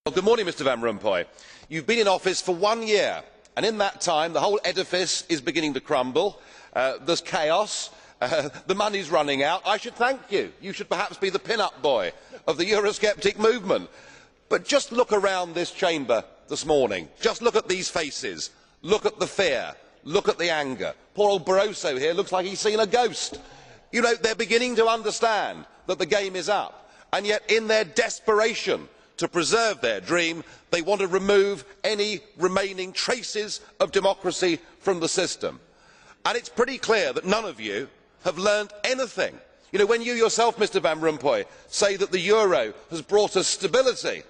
Well, good morning, Mr Van Rompuy. You've been in office for 1 year, and in that time the whole edifice is beginning to crumble. There's chaos. The money's running out. I should thank you. You should perhaps be the pin-up boy of the Eurosceptic movement. But just look around this chamber this morning. Just look at these faces. Look at the fear. Look at the anger. Poor old Barroso here looks like he's seen a ghost. You know, they're beginning to understand that the game is up, and yet in their desperation to preserve their dream, they want to remove any remaining traces of democracy from the system. And it's pretty clear that none of you have learned anything. You know, when you yourself, Mr Van Rompuy, say that the euro has brought us stability,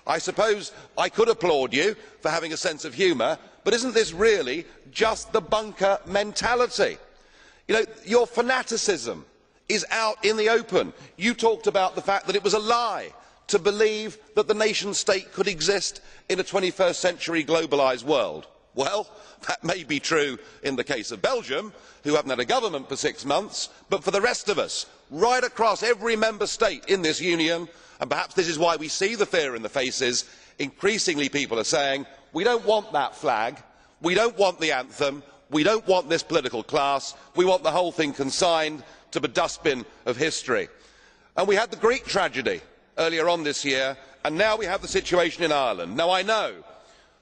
I suppose I could applaud you for having a sense of humour, but isn't this really just the bunker mentality? You know, your fanaticism is out in the open. You talked about the fact that it was a lie to believe that the nation state could exist in a 21st century globalised world. Well, that may be true in the case of Belgium, who haven't had a government for 6 months, but for the rest of us, right across every member state in this union, and perhaps this is why we see the fear in the faces, increasingly people are saying, we don't want that flag, we don't want the anthem, we don't want this political class, we want the whole thing consigned to the dustbin of history. And we had the Greek tragedy earlier on this year, and now we have the situation in Ireland. Now, I know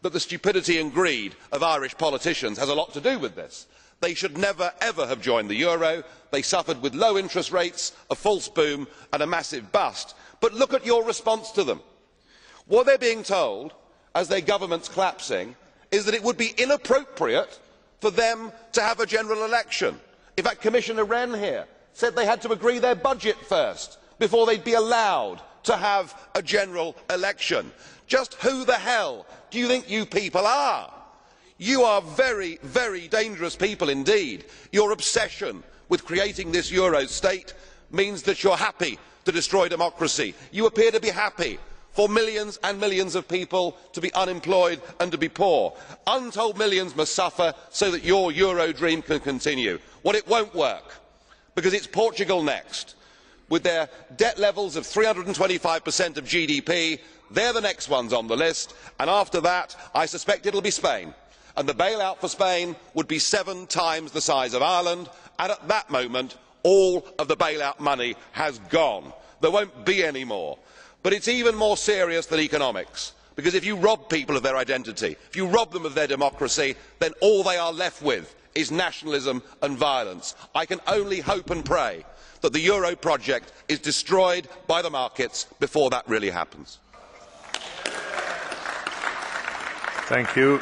that the stupidity and greed of Irish politicians has a lot to do with this. They should never ever have joined the euro. They suffered with low interest rates, a false boom and a massive bust. But look at your response to them. What they're being told, as their government's collapsing, is that it would be inappropriate for them to have a general election. In fact, Commissioner Rehn here said they had to agree their budget first before they'd be allowed to have a general election. Just who the hell do you think you people are? You are very, very dangerous people indeed. Your obsession with creating this euro state means that you're happy to destroy democracy. You appear to be happy for millions and millions of people to be unemployed and to be poor. Untold millions must suffer so that your euro dream can continue. Well, it won't work, because it's Portugal next. With their debt levels of 325% of GDP, they're the next ones on the list, and after that I suspect it will be Spain. And the bailout for Spain would be 7 times the size of Ireland, and at that moment all of the bailout money has gone. There won't be any more. But it's even more serious than economics, because if you rob people of their identity, if you rob them of their democracy, then all they are left with is nationalism and violence. I can only hope and pray that the euro project is destroyed by the markets before that really happens. Thank you.